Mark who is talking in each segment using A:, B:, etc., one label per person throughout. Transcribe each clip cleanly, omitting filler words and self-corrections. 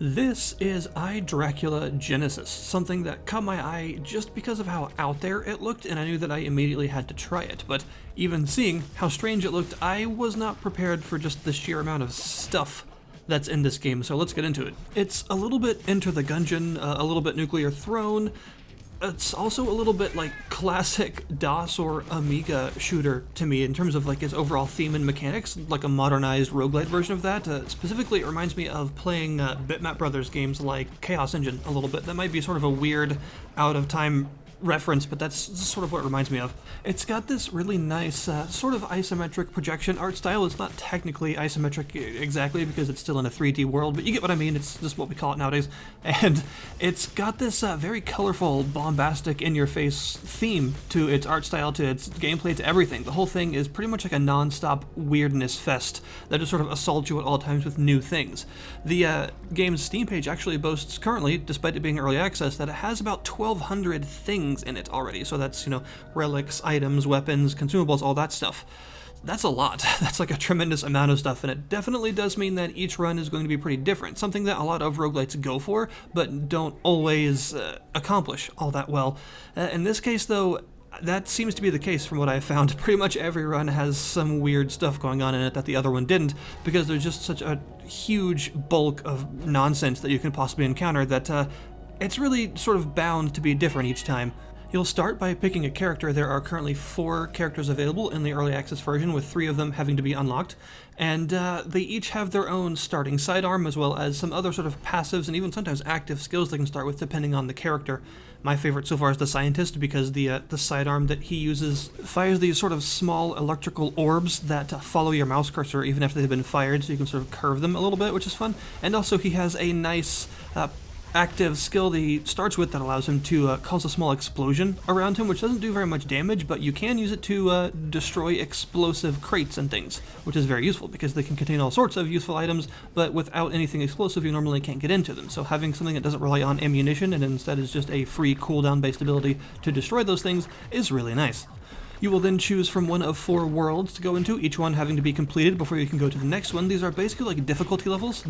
A: This is Dracula Genesis, something that caught my eye just because of how out there it looked, and I knew that I immediately had to try it. But even seeing how strange it looked, I was not prepared for just the sheer amount of stuff that's in this game, so let's get into it. It's a little bit Enter the Gungeon, a little bit Nuclear Throne. It's also a little bit like classic DOS or Amiga shooter to me in terms of like its overall theme and mechanics, like a modernized roguelite version of that. Specifically, it reminds me of playing Bitmap Brothers games like Chaos Engine a little bit. That might be sort of a weird, out-of-time reference, but that's sort of what it reminds me of. It's got this really nice sort of isometric projection art style. It's not technically isometric exactly because it's still in a 3D world, but you get what I mean. It's just what we call it nowadays. And it's got this very colorful, bombastic, in-your-face theme to its art style, to its gameplay, to everything. The whole thing is pretty much like a non-stop weirdness fest that just sort of assaults you at all times with new things. The game's Steam page actually boasts currently, despite it being early access, that it has about 1,200 things in it already. So that's, relics, items, weapons, consumables, all that stuff. That's a lot. That's like a tremendous amount of stuff, and it definitely does mean that each run is going to be pretty different, something that a lot of roguelites go for, but don't always accomplish all that well. In this case, though, that seems to be the case from what I've found. Pretty much every run has some weird stuff going on in it that the other one didn't, because there's just such a huge bulk of nonsense that you can possibly encounter that it's really sort of bound to be different each time. You'll start by picking a character. There are currently 4 characters available in the early access version, with 3 of them having to be unlocked, and they each have their own starting sidearm, as well as some other sort of passives and even sometimes active skills they can start with depending on the character. My favorite so far is the Scientist, because the sidearm that he uses fires these sort of small electrical orbs that follow your mouse cursor even after they've been fired, so you can sort of curve them a little bit, which is fun. And also he has a nice active skill that he starts with that allows him to cause a small explosion around him, which doesn't do very much damage, but you can use it to destroy explosive crates and things, which is very useful because they can contain all sorts of useful items, but without anything explosive you normally can't get into them. So having something that doesn't rely on ammunition and instead is just a free cooldown based ability to destroy those things is really nice. You will then choose from one of 4 worlds to go into, each one having to be completed before you can go to the next one. These are basically like difficulty levels.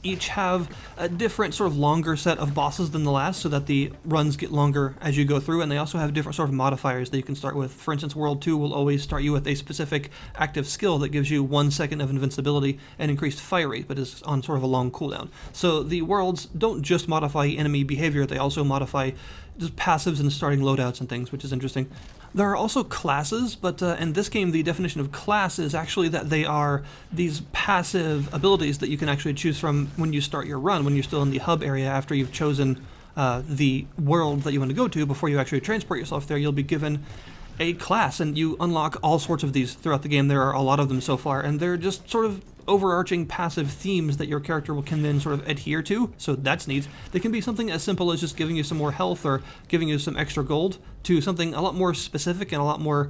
A: Each have a different sort of longer set of bosses than the last, so that the runs get longer as you go through, and they also have different sort of modifiers that you can start with. For instance, World 2 will always start you with a specific active skill that gives you 1 second of invincibility and increased fire rate, but is on sort of a long cooldown. So the worlds don't just modify enemy behavior, they also modify just passives and starting loadouts and things, which is interesting. There are also classes, but in this game the definition of class is actually that they are these passive abilities that you can actually choose from when you start your run, when you're still in the hub area after you've chosen the world that you want to go to. Before you actually transport yourself there, you'll be given a class, and you unlock all sorts of these throughout the game. There are a lot of them so far, and they're just sort of overarching passive themes that your character can then sort of adhere to, so that's neat. They can be something as simple as just giving you some more health or giving you some extra gold, to something a lot more specific and a lot more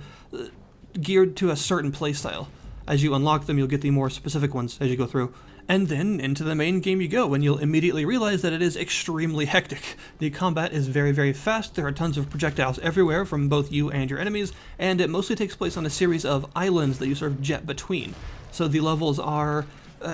A: geared to a certain playstyle. As you unlock them, you'll get the more specific ones as you go through. And then into the main game you go, and you'll immediately realize that it is extremely hectic. The combat is very, very fast. There are tons of projectiles everywhere from both you and your enemies, and it mostly takes place on a series of islands that you sort of jet between. So the levels are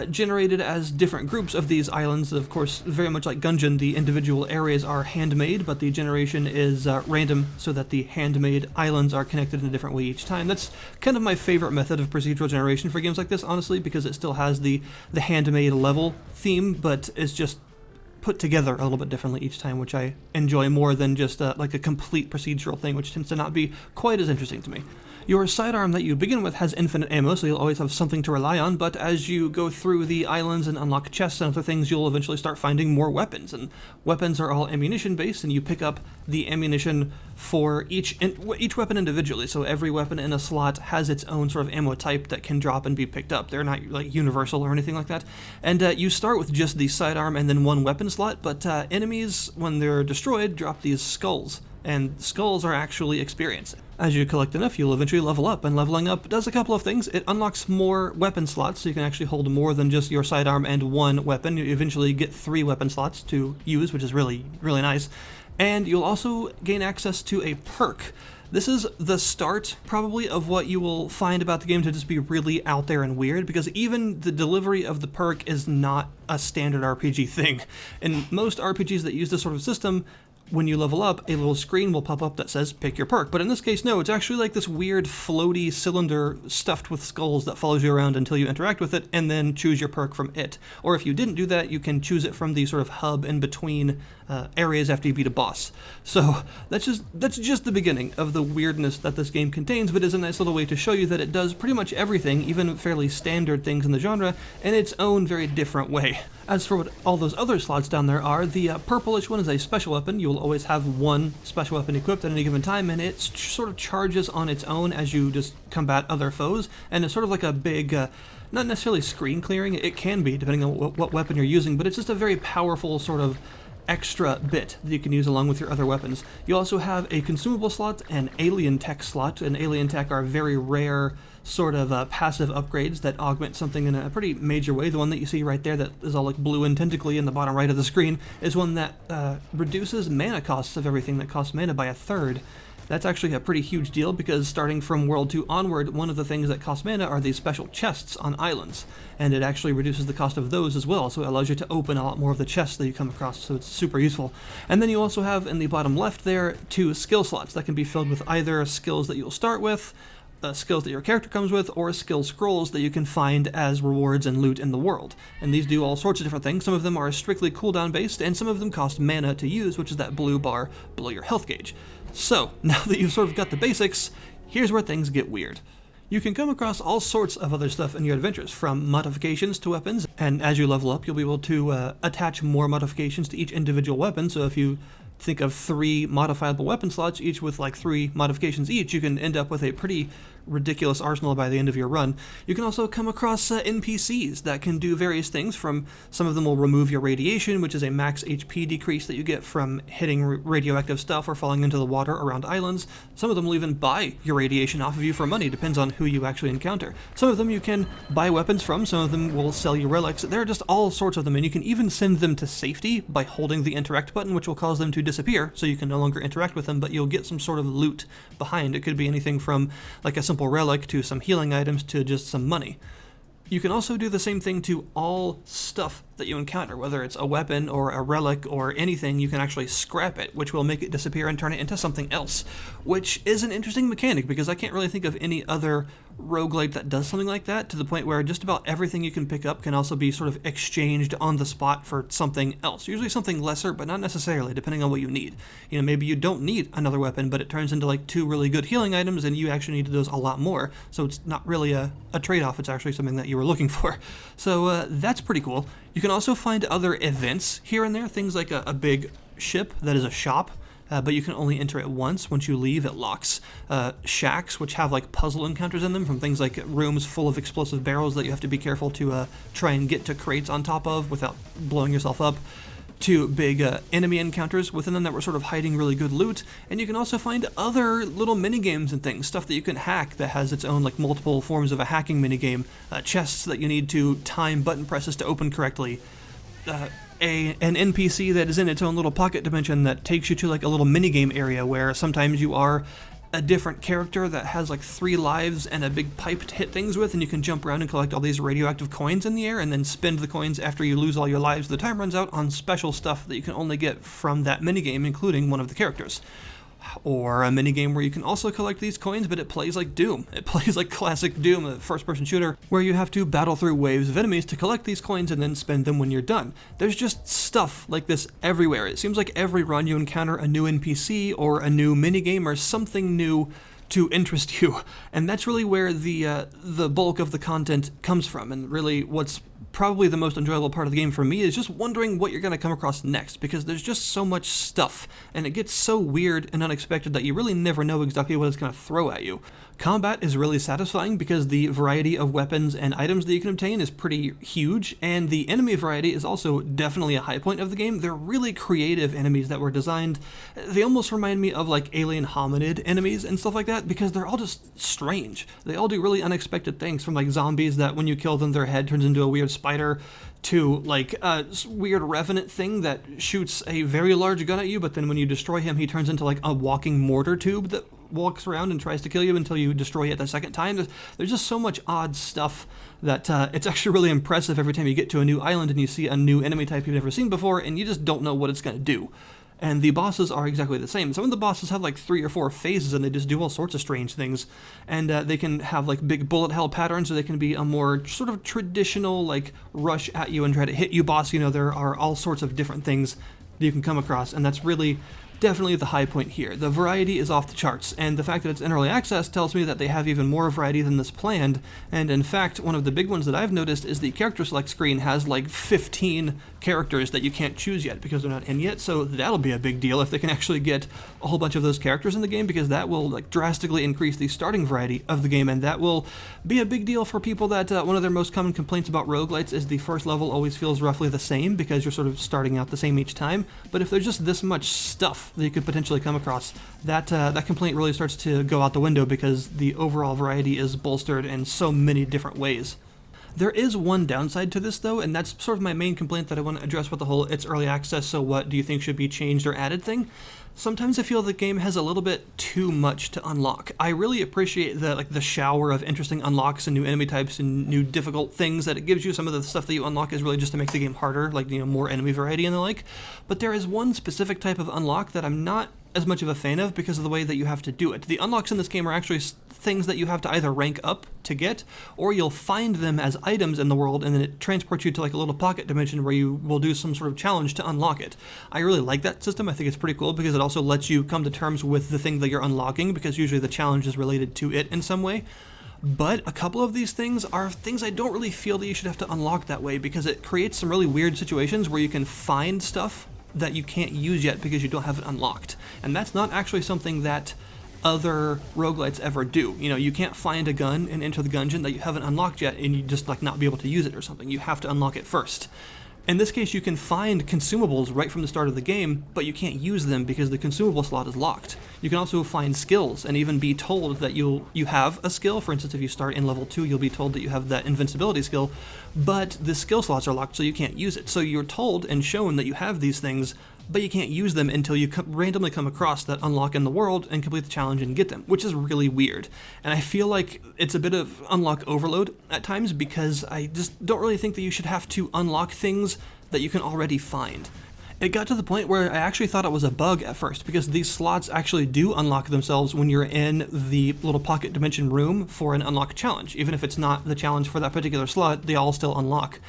A: generated as different groups of these islands. Of course, very much like Gungeon, the individual areas are handmade, but the generation is random, so that the handmade islands are connected in a different way each time. That's kind of my favorite method of procedural generation for games like this, honestly, because it still has the handmade level theme, but it's just put together a little bit differently each time, which I enjoy more than just like a complete procedural thing, which tends to not be quite as interesting to me. Your sidearm that you begin with has infinite ammo, so you'll always have something to rely on, but as you go through the islands and unlock chests and other things, you'll eventually start finding more weapons, and weapons are all ammunition-based, and you pick up the ammunition for each weapon individually, so every weapon in a slot has its own sort of ammo type that can drop and be picked up. They're not like universal or anything like that, and you start with just the sidearm and then 1 weapon slot, but enemies, when they're destroyed, drop these skulls, and skulls are actually experience. As you collect enough, you'll eventually level up, and leveling up does a couple of things. It unlocks more weapon slots, so you can actually hold more than just your sidearm and 1 weapon. You eventually get 3 weapon slots to use, which is really, really nice. And you'll also gain access to a perk This is the start, probably, of what you will find about the game to just be really out there and weird, because even the delivery of the perk is not a standard RPG thing. In most RPGs that use this sort of system, when you level up, a little screen will pop up that says, pick your perk. But in this case, no, it's actually like this weird floaty cylinder stuffed with skulls that follows you around until you interact with it, and then choose your perk from it. Or if you didn't do that, you can choose it from the sort of hub in between areas after you beat a boss. So that's just the beginning of the weirdness that this game contains, but is a nice little way to show you that it does pretty much everything, even fairly standard things in the genre, in its own very different way. As for what all those other slots down there are, the purplish one is a special weapon. You will always have one special weapon equipped at any given time, and it sort of charges on its own as you just combat other foes, and it's sort of like a big, not necessarily screen clearing, it can be depending on what weapon you're using, but it's just a very powerful sort of extra bit that you can use along with your other weapons. You also have a consumable slot and alien tech slot, and alien tech are very rare sort of passive upgrades that augment something in a pretty major way. The one that you see right there that is all like blue and tentacly in the bottom right of the screen is one that reduces mana costs of everything that costs mana by 1/3. That's actually a pretty huge deal, because starting from World 2 onward, one of the things that cost mana are these special chests on islands, and it actually reduces the cost of those as well, so it allows you to open a lot more of the chests that you come across, so it's super useful. And then you also have in the bottom left there 2 skill slots that can be filled with either skills that you'll start with, skills that your character comes with, or skill scrolls that you can find as rewards and loot in the world. And these do all sorts of different things. Some of them are strictly cooldown based, and some of them cost mana to use, which is that blue bar below your health gauge. So, now that you've sort of got the basics, here's where things get weird. You can come across all sorts of other stuff in your adventures, from modifications to weapons, and as you level up, you'll be able to attach more modifications to each individual weapon. So if you think of 3 modifiable weapon slots, each with like 3 modifications each, you can end up with a pretty ridiculous arsenal by the end of your run. You can also come across NPCs that can do various things. From some of them will remove your radiation, which is a max HP decrease that you get from hitting radioactive stuff or falling into the water around islands. Some of them will even buy your radiation off of you for money, depends on who you actually encounter. Some of them you can buy weapons from, some of them will sell you relics. There are just all sorts of them, and you can even send them to safety by holding the interact button, which will cause them to disappear, so you can no longer interact with them, but you'll get some sort of loot behind. It could be anything from like a simple relic to some healing items to just some money. You can also do the same thing to all stuff that you encounter, whether it's a weapon or a relic or anything. You can actually scrap it, which will make it disappear and turn it into something else, which is an interesting mechanic, because I can't really think of any other roguelite that does something like that, to the point where just about everything you can pick up can also be sort of exchanged on the spot for something else, usually something lesser, but not necessarily, depending on what you need. You know, maybe you don't need another weapon, but it turns into like 2 really good healing items, and you actually need those a lot more, so it's not really a trade-off, it's actually something that you were looking for. So that's pretty cool. You can also find other events here and there, things like a big ship that is a shop, but you can only enter it once. Once you leave, it locks. Shacks, which have like puzzle encounters in them, from things like rooms full of explosive barrels that you have to be careful to try and get to crates on top of without blowing yourself up, to big enemy encounters within them that were sort of hiding really good loot. And you can also find other little minigames and things, stuff that you can hack that has its own like multiple forms of a hacking minigame, chests that you need to time button presses to open correctly, an NPC that is in its own little pocket dimension that takes you to like a little minigame area where sometimes you are a different character that has like 3 lives and a big pipe to hit things with, and you can jump around and collect all these radioactive coins in the air and then spend the coins after you lose all your lives. The time runs out on special stuff that you can only get from that minigame, including one of the characters. Or a minigame where you can also collect these coins, but it plays like Doom. It plays like classic Doom, a first-person shooter, where you have to battle through waves of enemies to collect these coins and then spend them when you're done. There's just stuff like this everywhere. It seems like every run you encounter a new NPC or a new minigame or something new to interest you, and that's really where the bulk of the content comes from. And really what's probably the most enjoyable part of the game for me is just wondering what you're going to come across next, because there's just so much stuff, and it gets so weird and unexpected that you really never know exactly what it's going to throw at you. Combat is really satisfying because the variety of weapons and items that you can obtain is pretty huge, and the enemy variety is also definitely a high point of the game. They're really creative enemies that were designed. They almost remind me of like alien hominid enemies and stuff like that, because they're all just strange. They all do really unexpected things, from like zombies that when you kill them their head turns into a weird spider, to like a weird revenant thing that shoots a very large gun at you, but then when you destroy him he turns into like a walking mortar tube that walks around and tries to kill you until you destroy it the second time. There's just so much odd stuff that it's actually really impressive every time you get to a new island and you see a new enemy type you've never seen before, and you just don't know what it's going to do. And the bosses are exactly the same. Some of the bosses have like 3 or 4 phases, and they just do all sorts of strange things. And they can have like big bullet hell patterns, or they can be a more sort of traditional like rush at you and try to hit you boss. You know, there are all sorts of different things that you can come across, and that's really definitely the high point here. The variety is off the charts, and the fact that it's in early access tells me that they have even more variety than this planned. And in fact, one of the big ones that I've noticed is the character select screen has like 15 characters that you can't choose yet because they're not in yet, so that'll be a big deal if they can actually get a whole bunch of those characters in the game, because that will like drastically increase the starting variety of the game, and that will be a big deal for people that one of their most common complaints about roguelites is the first level always feels roughly the same because you're sort of starting out the same each time. But if there's just this much stuff that you could potentially come across, that complaint really starts to go out the window because the overall variety is bolstered in so many different ways. There is one downside to this though, and that's sort of my main complaint that I want to address with the whole it's early access, so what do you think should be changed or added thing. Sometimes I feel the game has a little bit too much to unlock. I really appreciate the shower of interesting unlocks and new enemy types and new difficult things that it gives you. Some of the stuff that you unlock is really just to make the game harder, like, you know, more enemy variety and the like. But there is one specific type of unlock that I'm not as much of a fan of because of the way that you have to do it. The unlocks in this game are actually things that you have to either rank up to get, or you'll find them as items in the world, and then it transports you to like a little pocket dimension where you will do some sort of challenge to unlock it. I really like that system. I think it's pretty cool because it also lets you come to terms with the thing that you're unlocking, because usually the challenge is related to it in some way. But a couple of these things are things I don't really feel that you should have to unlock that way, because it creates some really weird situations where you can find stuff that you can't use yet because you don't have it unlocked. And that's not actually something that other roguelites ever do. You know, you can't find a gun and enter the dungeon that you haven't unlocked yet and you just like not be able to use it or something. You have to unlock it first. In this case, you can find consumables right from the start of the game, but you can't use them because the consumable slot is locked. You can also find skills and even be told that you have a skill. For instance, if you start in level 2, you'll be told that you have that invincibility skill, but the skill slots are locked, so you can't use it. So you're told and shown that you have these things, but you can't use them until you randomly come across that unlock in the world and complete the challenge and get them, which is really weird. And I feel like it's a bit of unlock overload at times, because I just don't really think that you should have to unlock things that you can already find. It got to the point where I actually thought it was a bug at first, because these slots actually do unlock themselves when you're in the little pocket dimension room for an unlock challenge. Even if it's not the challenge for that particular slot, they all still unlock.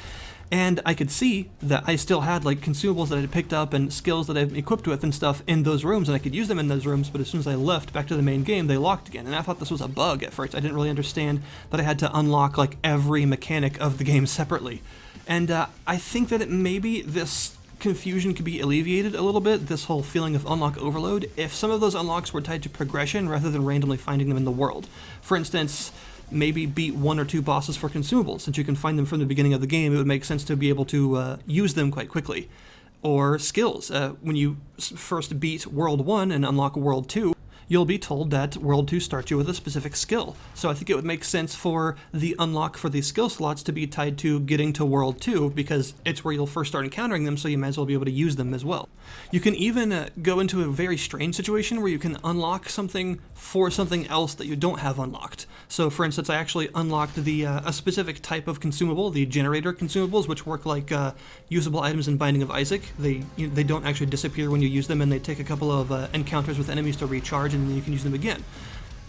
A: And I could see that I still had like consumables that I had picked up and skills that I've equipped with and stuff in those rooms, and I could use them in those rooms, but as soon as I left back to the main game, they locked again. And I thought this was a bug at first. I didn't really understand that I had to unlock like every mechanic of the game separately. And I think that maybe this confusion could be alleviated a little bit, this whole feeling of unlock overload, if some of those unlocks were tied to progression rather than randomly finding them in the world. For instance, maybe beat 1 or 2 bosses for consumables. Since you can find them from the beginning of the game, it would make sense to be able to use them quite quickly. Or skills. When you first beat World 1 and unlock World 2, you'll be told that World 2 starts you with a specific skill. So I think it would make sense for the unlock for these skill slots to be tied to getting to World 2, because it's where you'll first start encountering them, so you might as well be able to use them as well. You can even go into a very strange situation where you can unlock something for something else that you don't have unlocked. So for instance, I actually unlocked the a specific type of consumable, the generator consumables, which work like usable items in Binding of Isaac. They don't actually disappear when you use them, and they take a couple of encounters with enemies to recharge, and then you can use them again.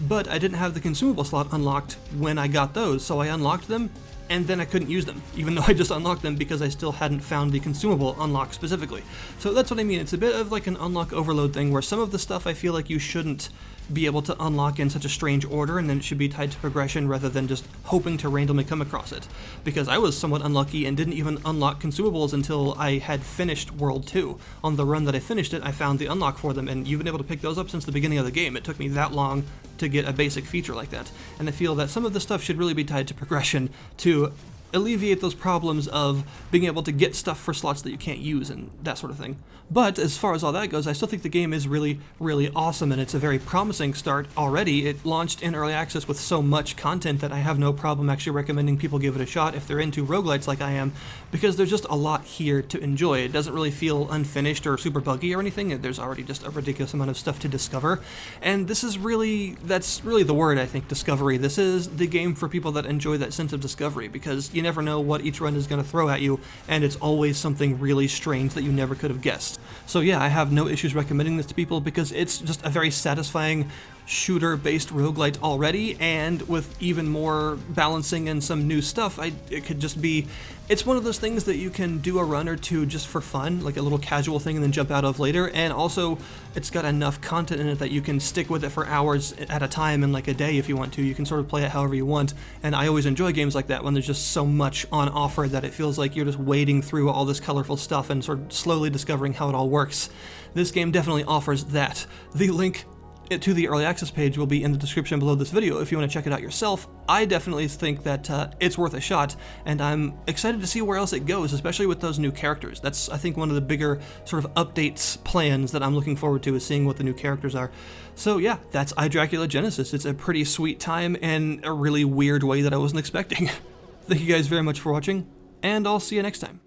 A: But I didn't have the consumable slot unlocked when I got those, so I unlocked them, and then I couldn't use them, even though I just unlocked them because I still hadn't found the consumable unlock specifically. So that's what I mean. It's a bit of like an unlock overload thing, where some of the stuff I feel like you shouldn't be able to unlock in such a strange order, and then it should be tied to progression rather than just hoping to randomly come across it. Because I was somewhat unlucky and didn't even unlock consumables until I had finished World 2. On the run that I finished it, I found the unlock for them, and you've been able to pick those up since the beginning of the game. It took me that long to get a basic feature like that. And I feel that some of this stuff should really be tied to progression to alleviate those problems of being able to get stuff for slots that you can't use and that sort of thing. But as far as all that goes, I still think the game is really, really awesome, and it's a very promising start already. It launched in early access with so much content that I have no problem actually recommending people give it a shot if they're into roguelites like I am, because there's just a lot here to enjoy. It doesn't really feel unfinished or super buggy or anything. There's already just a ridiculous amount of stuff to discover, and this is really, that's really the word, I think, discovery. This is the game for people that enjoy that sense of discovery, because you never know what each run is going to throw at you, and it's always something really strange that you never could have guessed. So yeah, I have no issues recommending this to people because it's just a very satisfying shooter-based roguelite already, and with even more balancing and some new stuff, it could just be, it's one of those things that you can do a run or two just for fun, like a little casual thing, and then jump out of later, and also it's got enough content in it that you can stick with it for hours at a time in like a day if you want to. You can sort of play it however you want, and I always enjoy games like that when there's just so much on offer that it feels like you're just wading through all this colorful stuff and sort of slowly discovering how it all works. This game definitely offers that. The link to the early access page will be in the description below this video if you want to check it out yourself. I definitely think that it's worth a shot, and I'm excited to see where else it goes, especially with those new characters. That's, I think, one of the bigger sort of updates plans that I'm looking forward to, is seeing what the new characters are. So yeah, that's Dracula Genesis. It's a pretty sweet time in a really weird way that I wasn't expecting. Thank you guys very much for watching, and I'll see you next time.